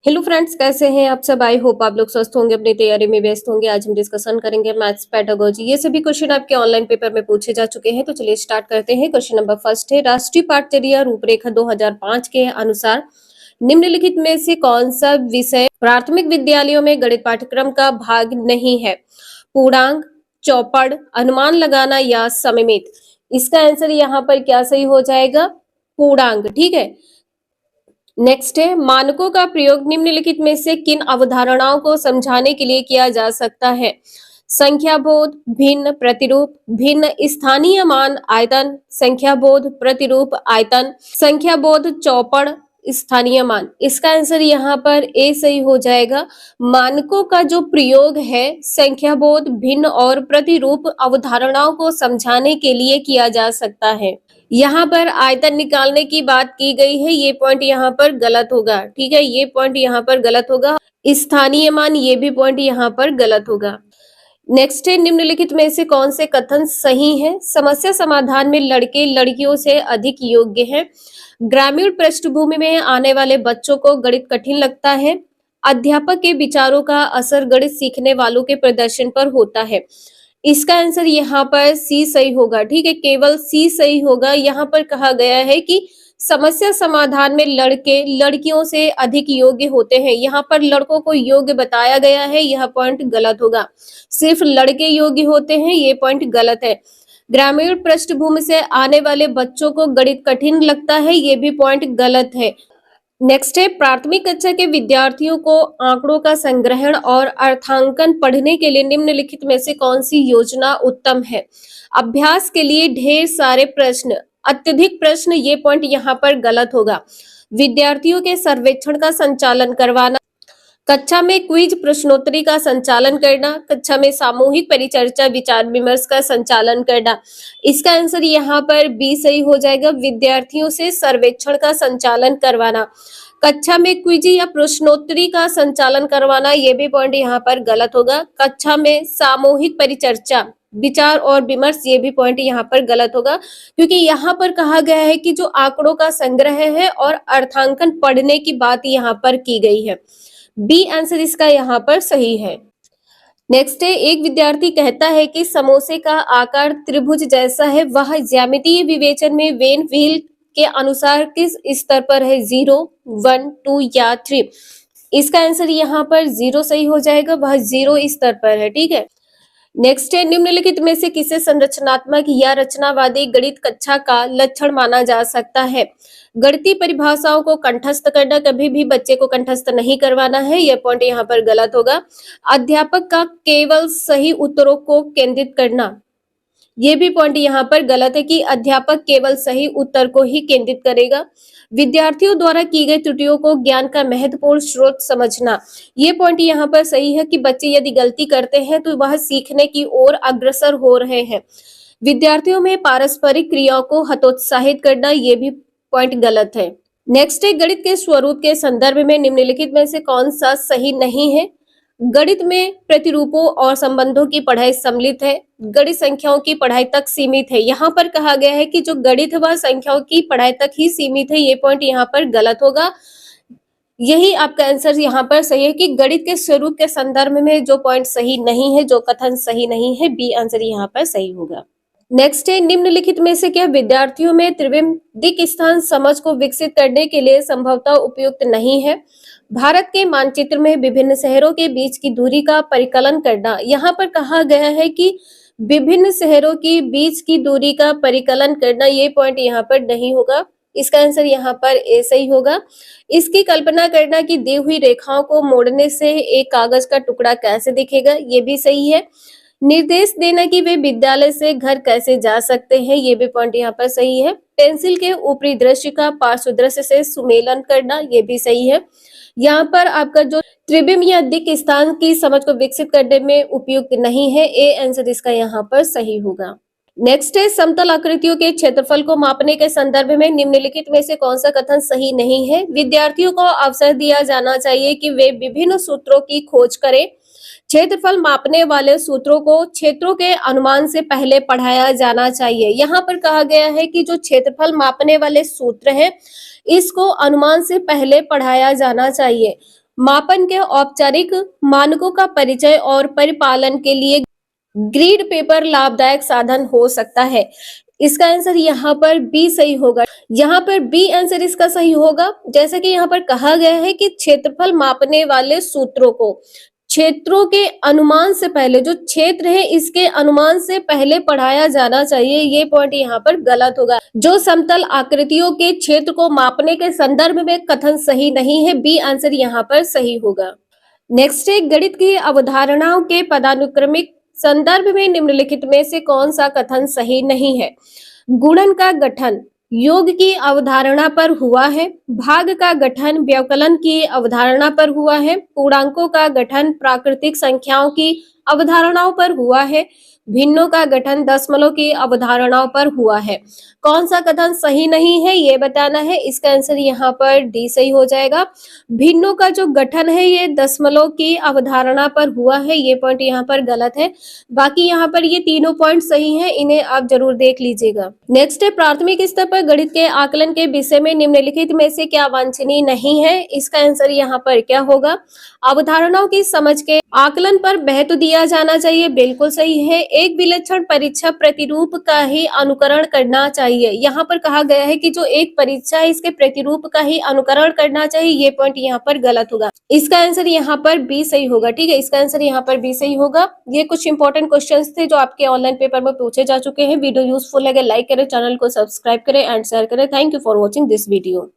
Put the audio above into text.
Hello friends, कैसे हैं आप सब। आई होप आप लोग स्वस्थ होंगे, अपनी तैयारी में व्यस्त होंगे। आज हम डिस्कशन करेंगे मैथ्स पेडागोजी। ये सभी क्वेश्चन आपके ऑनलाइन पेपर में पूछे जा चुके हैं, तो चलिए स्टार्ट करते हैं। क्वेश्चन नंबर फर्स्ट है, राष्ट्रीय पाठचर्या रूपरेखा 2005 के अनुसार निम्नलिखित में से कौन सा विषय प्राथमिक विद्यालयों में गणित पाठ्यक्रम का भाग नहीं है? पूर्णांक, चौपड़, अनुमान लगाना या सममित। इसका आंसर यहाँ पर क्या सही हो जाएगा? पूर्णांक। ठीक है। नेक्स्ट है, मानकों का प्रयोग निम्नलिखित में से किन अवधारणाओं को समझाने के लिए किया जा सकता है? संख्याबोध, भिन्न प्रतिरूप, भिन्न स्थानीय मान आयतन, संख्याबोध प्रतिरूप आयतन, संख्याबोध चौपड़ स्थानीय मान। इसका आंसर यहाँ पर ए सही हो जाएगा। मानकों का जो प्रयोग है संख्याबोध, भिन्न और प्रतिरूप अवधारणाओं को समझाने के लिए किया जा सकता है। यहाँ पर आयतन निकालने की बात की गई है, ये पॉइंट यहाँ पर गलत होगा। ठीक है, ये पॉइंट यहाँ पर गलत होगा। स्थानीय मान, ये भी पॉइंट यहाँ पर गलत होगा। नेक्स्ट है, निम्नलिखित में से कौन से कथन सही हैं? समस्या समाधान में लड़के लड़कियों से अधिक योग्य हैं। ग्रामीण पृष्ठभूमि में आने वाले बच्चों को गणित कठिन लगता है। अध्यापक के विचारों का असर गणित सीखने वालों के प्रदर्शन पर होता है। इसका आंसर यहाँ पर सी सही होगा। ठीक है, केवल सी सही होगा। यहाँ पर कहा गया है कि समस्या समाधान में लड़के लड़कियों से अधिक योग्य होते हैं। यहाँ पर लड़कों को योग्य बताया गया है, यह पॉइंट गलत होगा। सिर्फ लड़के योग्य होते हैं, ये पॉइंट गलत है। ग्रामीण पृष्ठभूमि से आने वाले बच्चों को गणित कठिन लगता है, ये भी पॉइंट गलत है। नेक्स्ट है, प्राथमिक कक्षा के विद्यार्थियों को आंकड़ों का संग्रहण और अर्थांकन पढ़ने के लिए निम्नलिखित में से कौन सी योजना उत्तम है? अभ्यास के लिए ढेर सारे प्रश्न, अत्यधिक प्रश्न, ये पॉइंट यहाँ पर गलत होगा। विद्यार्थियों के सर्वेक्षण का संचालन करवाना, कक्षा में क्विज प्रश्नोत्तरी का संचालन करना, कक्षा में सामूहिक परिचर्चा विचार विमर्श का संचालन करना। इसका आंसर यहाँ पर बी सही हो जाएगा। विद्यार्थियों से सर्वेक्षण का संचालन करवाना, कक्षा में क्विज या प्रश्नोत्तरी का संचालन करवाना, ये भी पॉइंट यहाँ पर गलत होगा। कक्षा में सामूहिक परिचर्चा विचार और विमर्श, ये भी पॉइंट यहाँ पर गलत होगा, क्योंकि यहाँ पर कहा गया है कि जो आंकड़ों का संग्रह है और अर्थांकन पढ़ने की बात यहाँ पर की गई है। बी आंसर इसका यहाँ पर सही है। नेक्स्ट है, एक विद्यार्थी कहता है कि समोसे का आकार त्रिभुज जैसा है, वह ज्यामितीय विवेचन में वेन व्हील के अनुसार किस स्तर पर है? 0, 1, 2 या 3। इसका आंसर यहाँ पर 0 सही हो जाएगा, वह 0 स्तर पर है। ठीक है। नेक्स्ट है, निम्नलिखित में से किसे संरचनात्मक या रचनावादी गणित कक्षा का लक्षण माना जा सकता है? गणितीय परिभाषाओं को कंठस्थ करना, कभी भी बच्चे को कंठस्थ नहीं करवाना है, यह पॉइंट यहाँ पर गलत होगा। अध्यापक का केवल सही उत्तरों को केंद्रित करना, ये भी पॉइंट यहाँ पर गलत है कि अध्यापक केवल सही उत्तर को ही केंद्रित करेगा। विद्यार्थियों द्वारा की गई त्रुटियों को ज्ञान का महत्वपूर्ण स्रोत समझना, ये पॉइंट यहाँ पर सही है कि बच्चे यदि गलती करते हैं तो वह सीखने की ओर अग्रसर हो रहे हैं। विद्यार्थियों में पारस्परिक क्रियाओं को हतोत्साहित करना, ये भी पॉइंट गलत है। नेक्स्ट है, गणित के स्वरूप के संदर्भ में निम्नलिखित में से कौन सा सही नहीं है? गणित में प्रतिरूपों और संबंधों की पढ़ाई सम्मिलित है, गणित संख्याओं की पढ़ाई तक सीमित है। यहाँ पर कहा गया है कि जो गणित वह संख्याओं की पढ़ाई तक ही सीमित है, ये पॉइंट यहाँ पर गलत होगा। यही आपका आंसर यहाँ पर सही है कि गणित के स्वरूप के संदर्भ में जो पॉइंट सही नहीं है, जो कथन सही नहीं है, बी आंसर यहाँ पर सही होगा। नेक्स्ट है, निम्नलिखित में से क्या विद्यार्थियों में त्रिविम दिक् स्थान समझ को विकसित करने के लिए संभवतः उपयुक्त नहीं है? भारत के मानचित्र में विभिन्न शहरों के बीच की दूरी का परिकलन करना। यहाँ पर कहा गया है कि विभिन्न शहरों के बीच की दूरी का परिकलन करना, ये पॉइंट यहाँ पर नहीं होगा। इसका आंसर यहाँ पर ए सही होगा। इसकी कल्पना करना कि दी हुई रेखाओं को मोड़ने से एक कागज का टुकड़ा कैसे दिखेगा, ये भी सही है। निर्देश देना कि वे विद्यालय से घर कैसे जा सकते हैं, ये भी पॉइंट यहाँ पर सही है। पेंसिल के ऊपरी दृश्य का पार्श्व दृश्य से सुमेलन करना, ये भी सही है। यहाँ पर आपका जो त्रिविम या दिक् स्थान की समझ को विकसित करने में उपयुक्त नहीं है, ए आंसर इसका यहाँ पर सही होगा। नेक्स्ट है, समतल आकृतियों के क्षेत्रफल को मापने के संदर्भ में निम्नलिखित में से कौन सा कथन सही नहीं है? विद्यार्थियों को अवसर दिया जाना चाहिए कि वे विभिन्न सूत्रों की खोज करें। क्षेत्रफल मापने वाले सूत्रों को क्षेत्रों के अनुमान से पहले पढ़ाया जाना चाहिए। यहाँ पर कहा गया है कि जो क्षेत्रफल मापने वाले सूत्र हैं, इसको अनुमान से पहले पढ़ाया जाना चाहिए। मापन के औपचारिक मानकों का परिचय और परिपालन के लिए ग्रीड पेपर लाभदायक साधन हो सकता है। इसका आंसर यहाँ पर बी सही होगा। यहाँ पर बी आंसर इसका सही होगा। जैसे कि यहाँ पर कहा गया है कि क्षेत्रफल मापने वाले सूत्रों को क्षेत्रों के अनुमान से पहले, जो क्षेत्र है इसके अनुमान से पहले पढ़ाया जाना चाहिए। ये पॉइंट यहाँ पर गलत होगा। जो समतल आकृतियों के क्षेत्र को मापने के संदर्भ में कथन सही नहीं है। बी आंसर यहाँ पर सही होगा। नेक्स्ट है, गणित की अवधारणाओं के पदानुक्रमिक संदर्भ में निम्नलिखित में से कौन सा कथन सही नहीं है। गुणन का गठन योग की अवधारणा पर हुआ है। भाग का गठन व्यवकलन की अवधारणा पर हुआ है। पूर्णांकों का गठन प्राकृतिक संख्याओं की अवधारणाओं पर हुआ है। भिन्नों का गठन दशमलव की अवधारणाओं पर हुआ है। कौन सा कथन सही नहीं है ये बताना है। इसका आंसर यहाँ पर डी सही हो जाएगा। भिन्नों का जो गठन है ये दशमलव की अवधारणा पर हुआ है। ये पॉइंट यहाँ पर गलत है। बाकी यहाँ पर ये तीनों पॉइंट सही हैं, इन्हें आप जरूर देख लीजिएगा। नेक्स्ट है, प्राथमिक स्तर पर गणित के आकलन के विषय में निम्नलिखित में से क्या वांछनीय नहीं है। इसका आंसर यहाँ पर क्या होगा। अवधारणाओं की समझ के आकलन पर महत्व दिया जाना चाहिए, बिल्कुल सही है। एक विलक्षण परीक्षा प्रतिरूप का ही अनुकरण करना चाहिए। यहाँ पर कहा गया है कि जो एक परीक्षा है इसके प्रतिरूप का ही अनुकरण करना चाहिए। ये पॉइंट यहाँ पर गलत होगा। इसका आंसर यहाँ पर बी सही होगा। ठीक है, इसका आंसर यहाँ पर बी सही होगा। ये कुछ इंपॉर्टेंट क्वेश्चंस थे जो आपके ऑनलाइन पेपर में पूछे जा चुके हैं। वीडियो यूजफुल लगे लाइक करें, चैनल को सब्सक्राइब करें एंड शेयर करें। Thank you for watching this video.